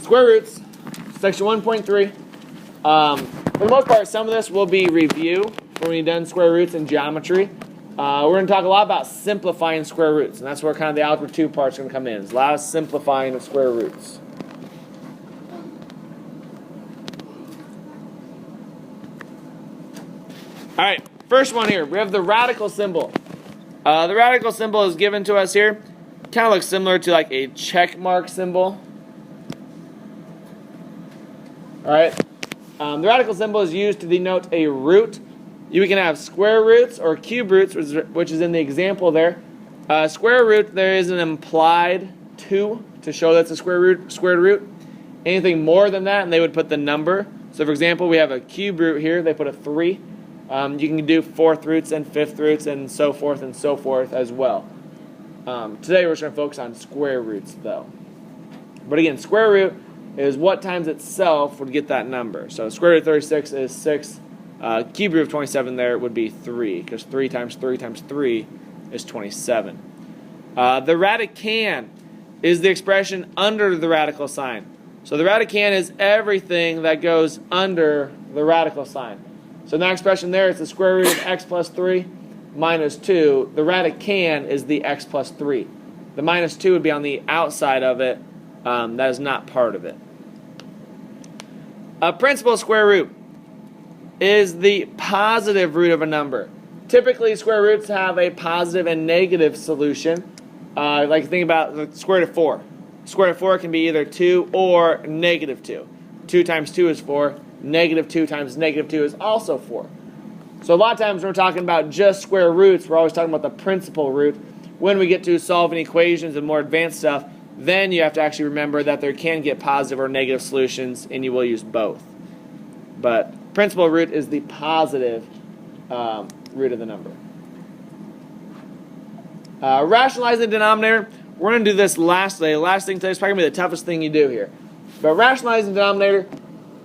Square roots, section 1.3. For the most part, some of this will be review when we've done square roots in geometry. We're going to talk a lot about simplifying square roots, and that's where kind of the Algebra 2 part is going to come in. There's a lot of simplifying of square roots. All right, first one here. We have the radical symbol. The radical symbol is given to us here. Kind of looks similar to like a check mark symbol. All right. The radical symbol is used to denote a root. You can have square roots or cube roots, which is in the example there. Square root, there is an implied 2 to show that's a squared root. Anything more than that, and they would put the number. So, for example, we have a cube root here. They put a 3. You can do fourth roots and fifth roots and so forth as well. Today we're just going to focus on square roots, though. But again, square root is what times itself would get that number. So square root of 36 is 6. Cube root of 27 there would be 3, because 3 times 3 times 3 is 27. The radicand is the expression under the radical sign. So the radicand is everything that goes under the radical sign. So in that expression there, it's the square root of x plus 3 minus 2. The radicand is the x plus 3. The minus 2 would be on the outside of it. That is not part of it. A principal square root is the positive root of a number. Typically, square roots have a positive and negative solution. Like think about the square root of 4. Square root of 4 can be either 2 or negative 2. 2 times 2 is 4. Negative 2 times negative 2 is also 4. So a lot of times when we're talking about just square roots, we're always talking about the principal root. When we get to solving equations and more advanced stuff, then you have to actually remember that there can get positive or negative solutions, and you will use both. But principal root is the positive root of the number. Rationalizing the denominator. We're going to do this last today. Last thing today is probably going to be the toughest thing you do here. But rationalizing the denominator,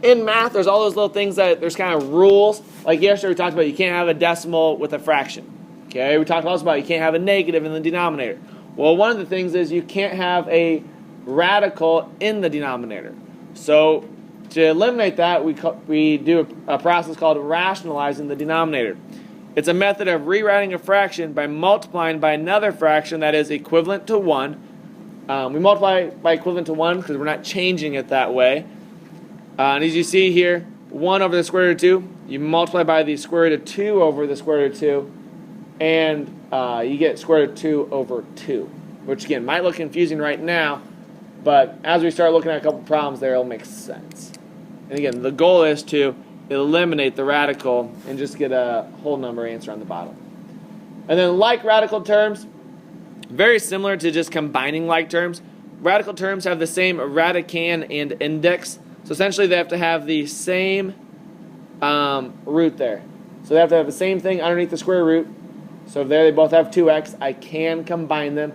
in math, there's all those little things that there's kind of rules. Like yesterday we talked about you can't have a decimal with a fraction. Okay, we talked also about you can't have a negative in the denominator. Well, one of the things is you can't have a radical in the denominator. So to eliminate that, we do a process called rationalizing the denominator. It's a method of rewriting a fraction by multiplying by another fraction that is equivalent to 1. We multiply by equivalent to 1 because we're not changing it that way. And as you see here, 1 over the square root of 2, you multiply by the square root of 2 over the square root of 2, and you get square root of 2 over 2, which again might look confusing right now, but as we start looking at a couple problems there, it'll make sense. And again, the goal is to eliminate the radical and just get a whole number answer on the bottom. And then like radical terms, very similar to just combining like terms, radical terms have the same radicand and index. So essentially they have to have the same root there. So they have to have the same thing underneath the square root. So there they both have 2x. I can combine them.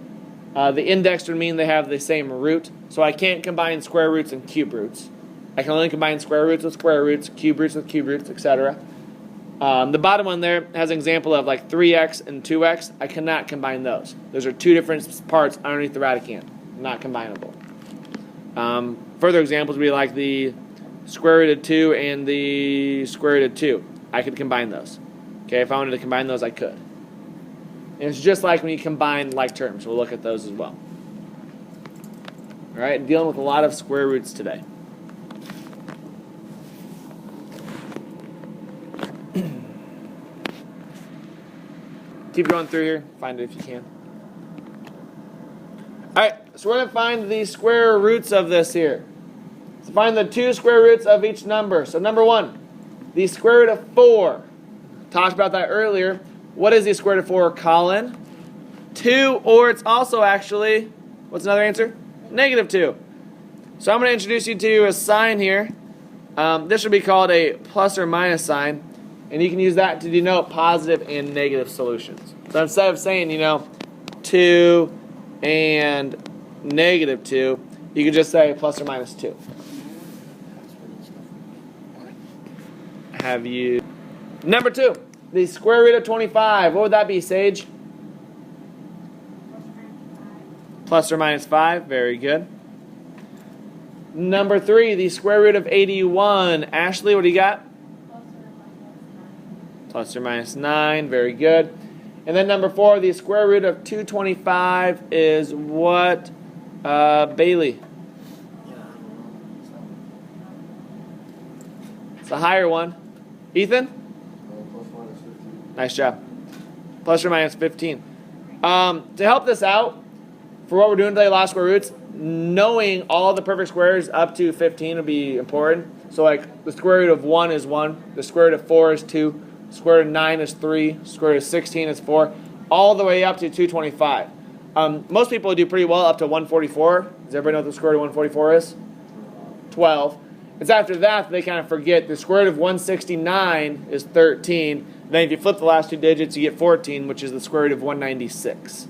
The index would mean they have the same root. So I can't combine square roots and cube roots. I can only combine square roots with square roots, cube roots with cube roots, etc. The bottom one there has an example of like 3x and 2x. I cannot combine those. Those are two different parts underneath the radicand. Not combinable. Further examples would be like the square root of 2 and the square root of 2. I could combine those. Okay, if I wanted to combine those, I could. And it's just like when you combine like terms. We'll look at those as well. All right, dealing with a lot of square roots today. Keep going through here. Find it if you can. Alright, so we're going to find the square roots of this here. So find the 2 square roots of each number. So number 1, the square root of 4. Talked about that earlier. What is the square root of 4, Colin? 2, or it's also actually, what's another answer? Negative 2. So I'm going to introduce you to a sign here. This should be called a plus or minus sign. And you can use that to denote positive and negative solutions. So instead of saying, 2 and negative 2, you could just say plus or minus 2. Have you... Number 2, the square root of 25. What would that be, Sage? Plus or minus 5. Very good. Number 3, the square root of 81. Ashley, what do you got? Plus or minus 9. Very good. And then number 4, the square root of 225 is what, Bailey? It's a higher one. Ethan? Nice job. Plus or minus 15. To help this out, for what we're doing today, last square roots, knowing all the perfect squares up to 15 would be important. So like the square root of 1 is 1, the square root of 4 is 2, the square root of 9 is 3, the square root of 16 is 4, all the way up to 225. Most people do pretty well up to 144. Does everybody know what the square root of 144 is? 12. It's after that they kind of forget. The square root of 169 is 13. Then if you flip the last 2 digits, you get 14, which is the square root of 196.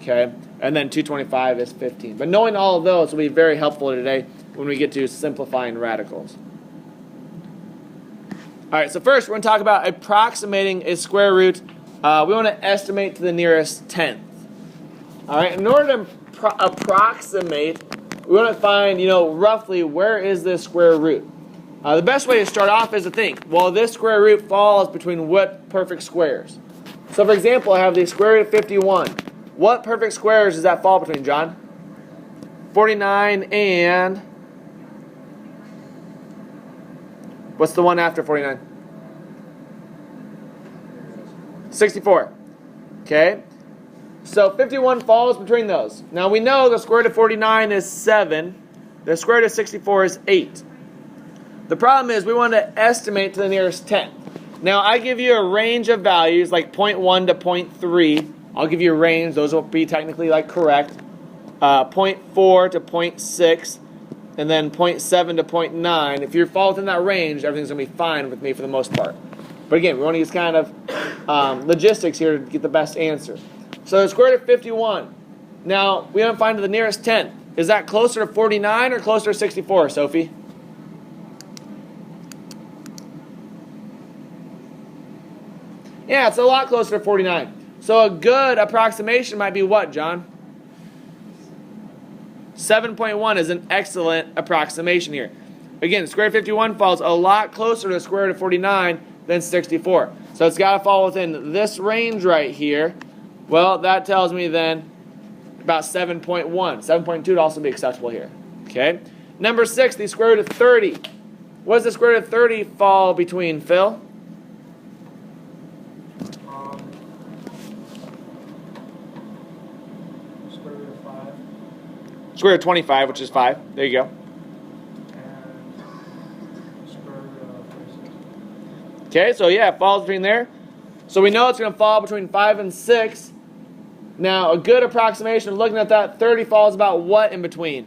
Okay? And then 225 is 15. But knowing all of those will be very helpful today when we get to simplifying radicals. All right, so first we're going to talk about approximating a square root. We want to estimate to the nearest tenth. All right, in order to approximate, we want to find, roughly where is this square root. The best way to start off is to think, well, this square root falls between what perfect squares? So, for example, I have the square root of 51. What perfect squares does that fall between, John? 49 and... what's the one after 49? 64. Okay? So 51 falls between those. Now we know the square root of 49 is 7. The square root of 64 is 8. The problem is we want to estimate to the nearest tenth. Now I give you a range of values like 0.1 to 0.3. I'll give you a range. Those will be technically correct. 0.4 to 0.6. And then 0.7 to 0.9. If you fall within that range, everything's going to be fine with me for the most part. But again, we want to use kind of logistics here to get the best answer. So the square root of 51. Now, we want to find the nearest tenth. Is that closer to 49 or closer to 64, Sophie? Yeah, it's a lot closer to 49. So a good approximation might be what, John? 7.1 is an excellent approximation here. Again, the square root of 51 falls a lot closer to the square root of 49 than 64. So it's got to fall within this range right here. Well, that tells me then about 7.1. 7.2 would also be acceptable here. Okay. Number 6, the square root of 30. What does the square root of 30 fall between, Phil? Square root of 5. Square root of 25, which is 5. There you go. And square root of 36. Okay, so yeah, it falls between there. So we know it's going to fall between 5 and 6. Now, a good approximation of looking at that, 30 falls about what in between?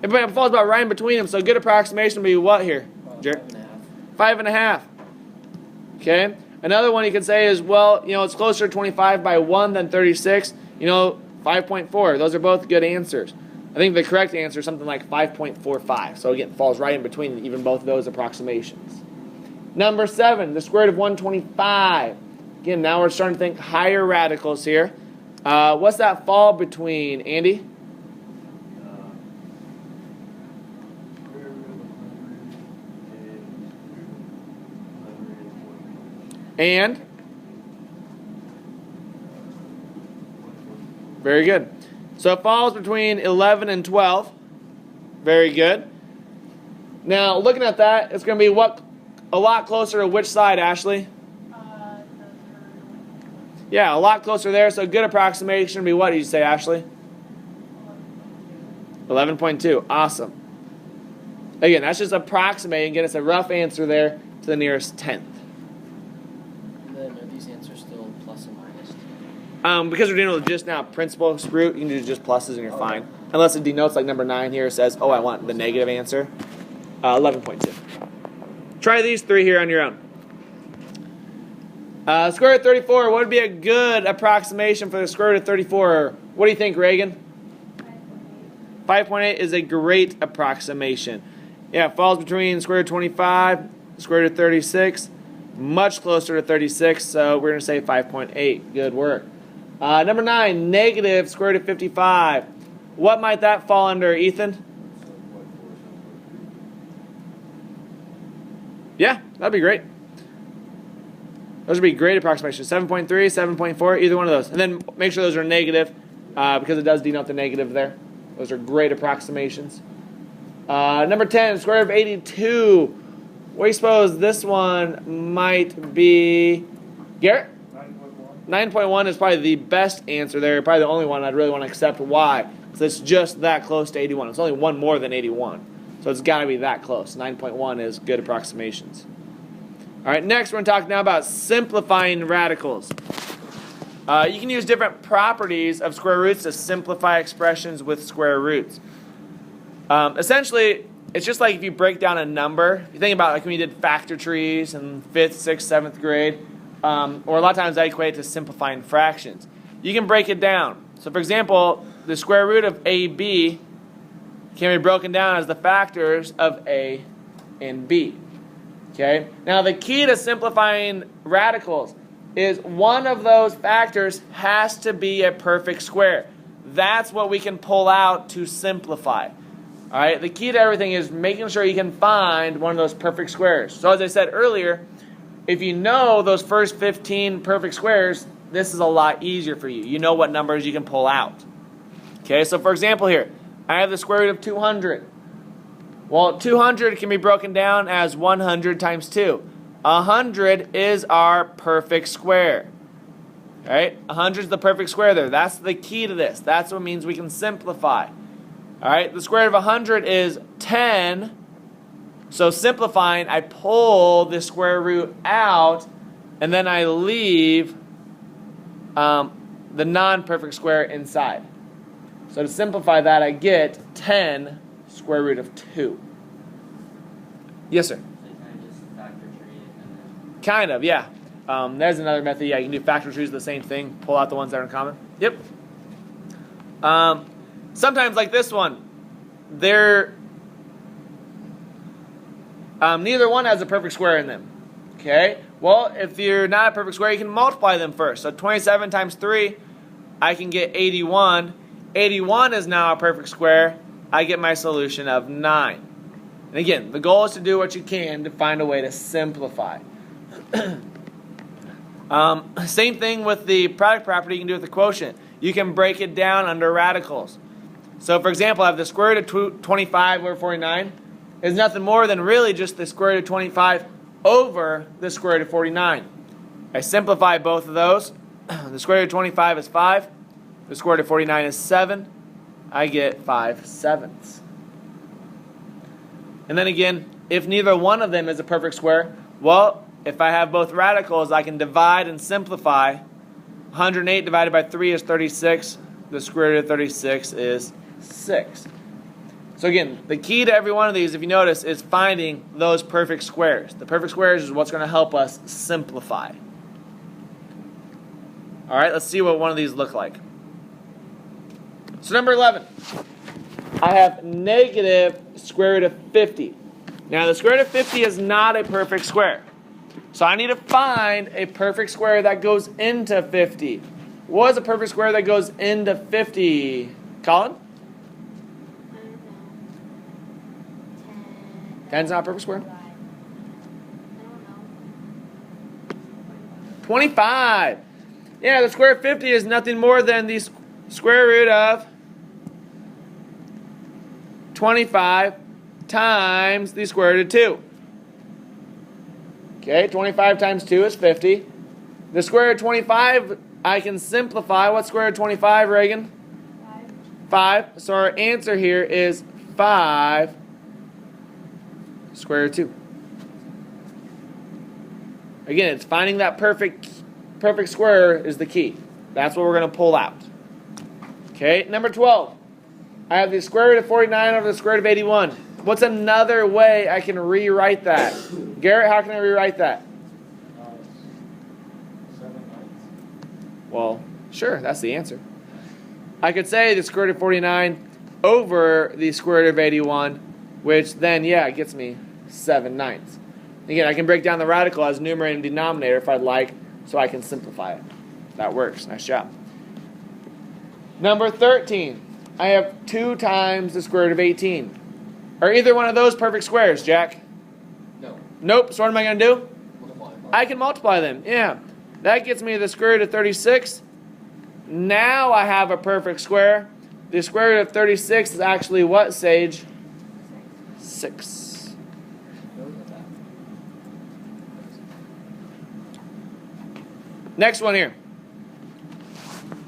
It falls about right in between them, so a good approximation would be what here? 5.5. Okay? Another one you could say is, well, it's closer to 25 by 1 than 36. 5.4. Those are both good answers. I think the correct answer is something like 5.45. So again, it falls right in between even both of those approximations. Number 7, the square root of 125. Again, now we're starting to think higher radicals here. What's that fall between, Andy? And? Very good. So it falls between 11 and 12. Very good. Now, looking at that, it's going to be what? A lot closer to which side, Ashley? Yeah, a lot closer there. So a good approximation would be what did you say, Ashley? 11.2. Awesome. Again, that's just approximating. Get us a rough answer there to the nearest tenth. And then are these answers still plus or minus? Because we're dealing with just now principal root, you can do just pluses and you're fine. Unless it denotes like number 9 here says, oh, I want the negative answer. 11.2. Try these 3 here on your own. Square root of 34, what would be a good approximation for the square root of 34? What do you think, Reagan? 5.8 is a great approximation. Yeah, it falls between square root of 25, square root of 36, much closer to 36, so we're going to say 5.8. Good work. Number 9, negative square root of 55. What might that fall under, Ethan? Yeah, that'd be great. Those would be great approximations. 7.3, 7.4, either one of those. And then make sure those are negative because it does denote the negative there. Those are great approximations. Number 10, square root of 82. What do you suppose this one might be? Garrett? 9.1. 9.1 is probably the best answer there. Probably the only one I'd really want to accept. Why? Because it's just that close to 81. It's only one more than 81. So it's got to be that close. 9.1 is good approximations. All right, next we're going to talk now about simplifying radicals. You can use different properties of square roots to simplify expressions with square roots. Essentially, it's just like if you break down a number. If you think about like when you did factor trees in 5th, 6th, 7th grade, or a lot of times I equate it to simplifying fractions. You can break it down. So for example, the square root of AB can be broken down as the factors of A and B. Okay? Now the key to simplifying radicals is one of those factors has to be a perfect square. That's what we can pull out to simplify. All right? The key to everything is making sure you can find one of those perfect squares. So as I said earlier, if you know those first 15 perfect squares, this is a lot easier for you. You know what numbers you can pull out. Okay? So for example here, I have the square root of 200. Well, 200 can be broken down as 100 times 2. 100 is our perfect square. All right? 100 is the perfect square there. That's the key to this. That's what means we can simplify. All right? The square root of 100 is 10. So simplifying, I pull the square root out, and then I leave the non-perfect square inside. So to simplify that, I get 10 square root of 2. Yes, sir? So you kind of just factor tree it and then... Kind of, yeah. There's another method. Yeah, you can do factor trees, the same thing. Pull out the ones that are in common. Yep. Sometimes, like this one, they're neither one has a perfect square in them. Okay? Well, if you're not a perfect square, you can multiply them first. So 27 times 3, I can get 81. 81 is now a perfect square. I get my solution of 9. And again, the goal is to do what you can to find a way to simplify. Same thing with the product property you can do with the quotient. You can break it down under radicals. So for example, I have the square root of 25 over 49 is nothing more than really just the square root of 25 over the square root of 49. I simplify both of those. The square root of 25 is 5. The square root of 49 is 7. I get 5/7. And then again, if neither one of them is a perfect square, well, if I have both radicals, I can divide and simplify. 108 divided by 3 is 36. The square root of 36 is 6. So again, the key to every one of these, if you notice, is finding those perfect squares. The perfect squares is what's going to help us simplify. All right, let's see what one of these look like. So number 11, I have negative square root of 50. Now the square root of 50 is not a perfect square. So I need to find a perfect square that goes into 50. What is a perfect square that goes into 50? Colin? 10's not a perfect square? 25. Yeah, the square root of 50 is nothing more than the square root of 25 times the square root of 2. Okay, 25 times 2 is 50. The square root of 25, I can simplify. What's square root of 25, Reagan? 5. So our answer here is 5 square root of 2. Again, it's finding that perfect square is the key. That's what we're going to pull out. Okay, number 12. I have the square root of 49 over the square root of 81. What's another way I can rewrite that? Garrett, how can I rewrite that? 7/9. Well, sure, that's the answer. I could say the square root of 49 over the square root of 81, which then, yeah, gets me 7/9. Again, I can break down the radical as numerator and denominator if I'd like, so I can simplify it. That works. Nice job. Number 13. I have 2 times the square root of 18. Are either one of those perfect squares, Jack? No. Nope. So what am I going to do? Multiply. I can multiply them. Yeah. That gets me the square root of 36. Now I have a perfect square. The square root of 36 is actually what, Sage? 6. Next one here.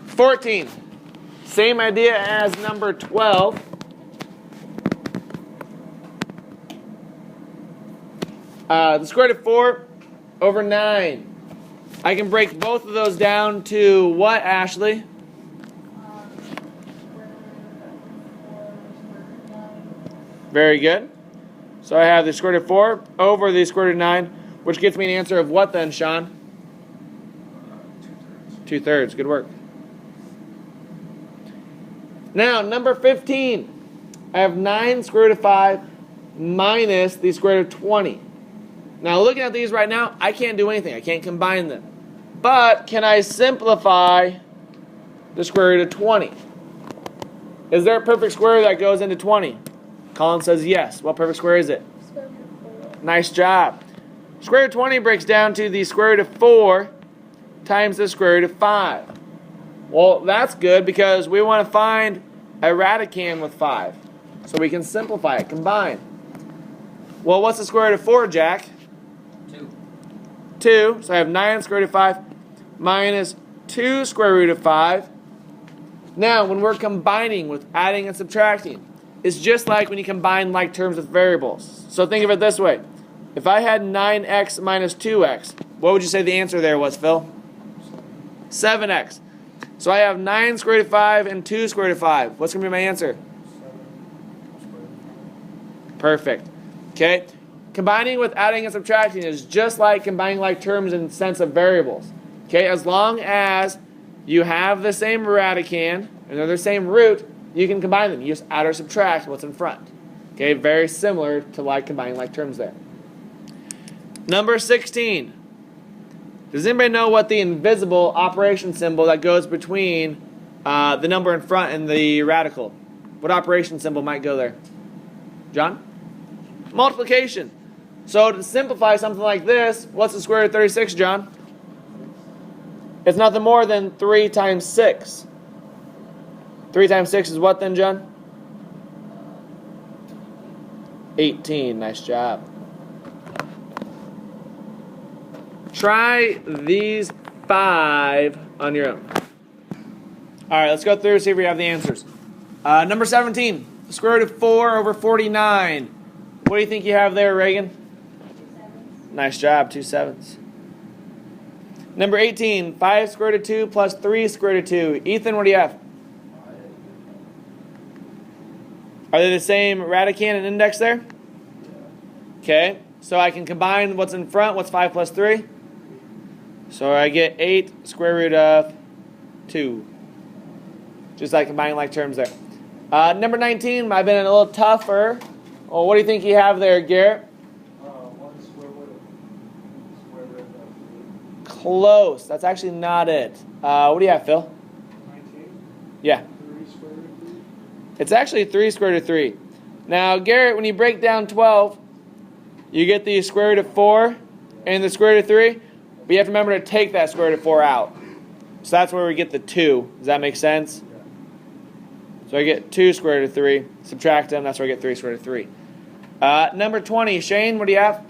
14. Same idea as number 12. The square root of 4 over 9. I can break both of those down to what, Ashley? Very good. So I have the square root of 4 over the square root of 9, which gets me an answer of what then, Sean? 2/3. Good work. Now, number 15. I have 9 square root of 5 minus the square root of 20. Now, looking at these right now, I can't do anything. I can't combine them. But can I simplify the square root of 20? Is there a perfect square that goes into 20? Colin says yes. What perfect square is it? Nice job. Square root of 20 breaks down to the square root of 4 times the square root of 5. Well, that's good because we want to find a radicand with 5. So we can simplify it, combine. Well, what's the square root of 4, Jack? 2. 2. So I have 9 square root of 5 minus 2 square root of 5. Now, when we're combining with adding and subtracting, it's just like when you combine like terms with variables. So think of it this way. If I had 9x minus 2x, what would you say the answer there was, Phil? 7x. So I have 9 square root of 5 and 2 square root of 5. What's going to be my answer? 7. Perfect. Okay? Combining with adding and subtracting is just like combining like terms in the sense of variables. Okay? As long as you have the same radicand and they're the same root, you can combine them. You just add or subtract what's in front. Okay? Very similar to like combining like terms there. Number 16. Does anybody know what the invisible operation symbol that goes between the number in front and the radical? What operation symbol might go there? John? Multiplication. So to simplify something like this, what's the square root of 36, John? It's nothing more than 3 times 6. 3 times 6 is what then, John? 18. Nice job. Try these 5 on your own. All right, let's go through and see if we have the answers. Number 17, the square root of 4 over 49. What do you think you have there, Reagan? 2 sevens. Nice job, 2 sevens. Number 18, 5 square root of 2 plus 3 square root of 2. Ethan, what do you have? Are they the same radicand and index there? Okay, so I can combine what's in front. What's 5 plus 3? So I get 8 square root of 2. Just like combining like terms there. Number 19 might have been a little tougher. Well, what do you think you have there, Garrett? 1 square root of square root of 3. Close. That's actually not it. What do you have, Phil? 19. Yeah. 3 square root of 3. It's actually 3 square root of 3. Now, Garrett, when you break down 12, you get the square root of 4 and the square root of 3. But you have to remember to take that square root of 4 out. So that's where we get the 2. Does that make sense? Yeah. So I get 2 square root of 3. Subtract them. That's where I get 3 square root of 3. Number 20. Shane, what do you have?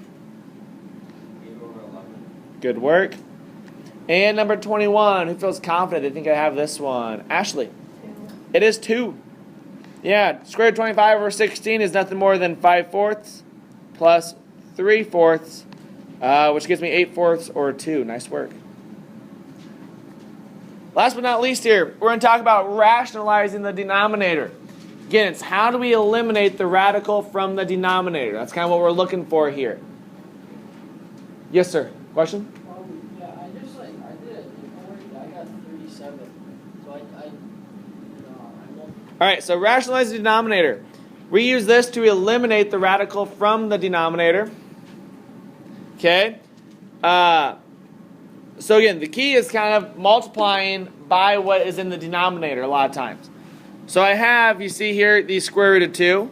8 over 11. Good work. And number 21. Who feels confident they think I have this one? Ashley. 2. It is 2. Yeah, square root of 25 over 16 is nothing more than 5/4 plus 3/4, which gives me 8/4 or 2. Nice work. Last but not least here, we're going to talk about rationalizing the denominator. Again, it's how do we eliminate the radical from the denominator? That's kind of what we're looking for here. Yes, sir. Question? Yeah, I just I did it. I got 37. So I All right, so rationalize the denominator. We use this to eliminate the radical from the denominator. Okay? So again, the key is kind of multiplying by what is in the denominator a lot of times. So I have, you see here, the square root of 2.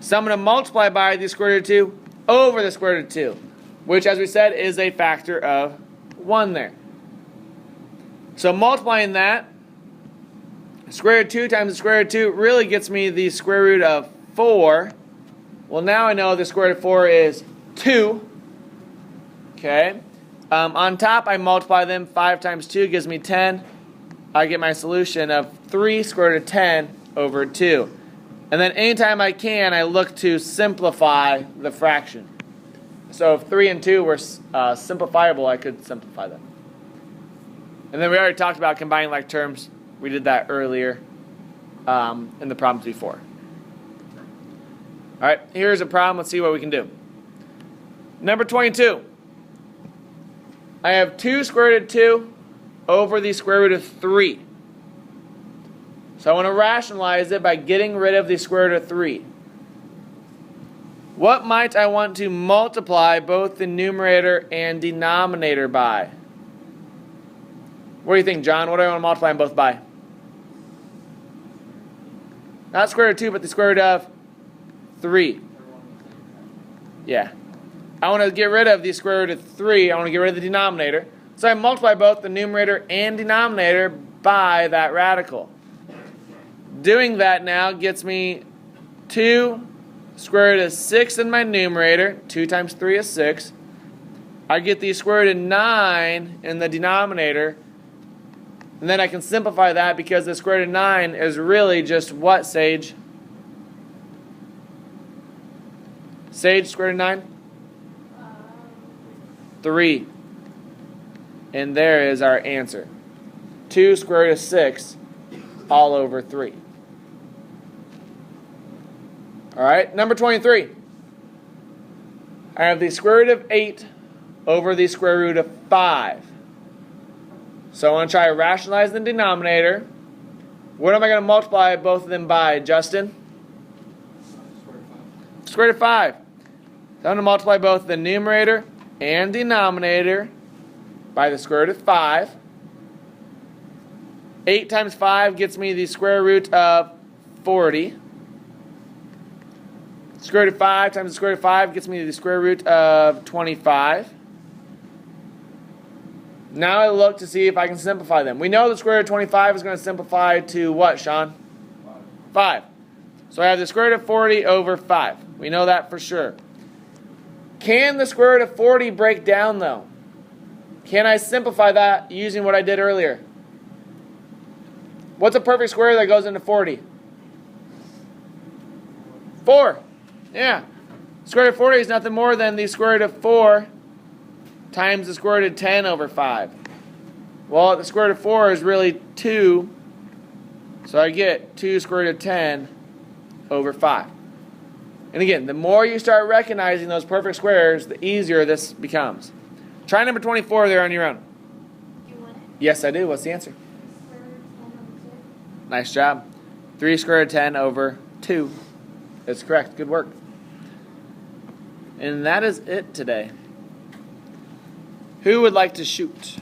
So I'm going to multiply by the square root of 2 over the square root of 2, which, as we said, is a factor of 1 there. So multiplying that, square root of 2 times the square root of 2 really gets me the square root of 4. Well, now I know the square root of 4 is 2. Okay. On top, I multiply them. 5 times 2 gives me 10. I get my solution of 3 square root of 10 over 2. And then anytime I can, I look to simplify the fraction. So if 3 and 2 were simplifiable, I could simplify them. And then we already talked about combining like terms. We did that earlier in the problems before. All right, here's a problem. Let's see what we can do. Number 22. I have 2 square root of 2 over the square root of 3. So I want to rationalize it by getting rid of the square root of 3. What might I want to multiply both the numerator and denominator by? What do you think, John? What do I want to multiply them both by? Not square root of 2, but the square root of 3. Yeah. I want to get rid of the square root of 3. I want to get rid of the denominator. So I multiply both the numerator and denominator by that radical. Doing that now gets me 2 square root of 6 in my numerator. 2 times 3 is 6. I get the square root of 9 in the denominator. And then I can simplify that because the square root of 9 is really just what, Sage? Sage, square root of 9? 3. And there is our answer. 2 square root of 6 all over 3. Alright, number 23. I have the square root of 8 over the square root of 5. So I want to try to rationalize the denominator. What am I going to multiply both of them by, Justin? Square root of 5. So I'm going to multiply both the numerator and denominator by the square root of 5. 8 times 5 gets me the square root of 40. Square root of 5 times the square root of 5 gets me the square root of 25. Now I look to see if I can simplify them. We know the square root of 25 is going to simplify to what, Sean? 5. So I have the square root of 40 over 5. We know that for sure. Can the square root of 40 break down, though? Can I simplify that using what I did earlier? What's a perfect square that goes into 40? 4. Yeah. Square root of 40 is nothing more than the square root of 4 times the square root of 10 over 5. Well, the square root of 4 is really 2. So I get 2 square root of 10 over 5. And again, the more you start recognizing those perfect squares, the easier this becomes. Try number 24 there on your own. Do you want it? Yes, I do. What's the answer? Square root of 10 over 2. Nice job. 3 square root of 10 over 2. That's correct. Good work. And that is it today. Who would like to shoot?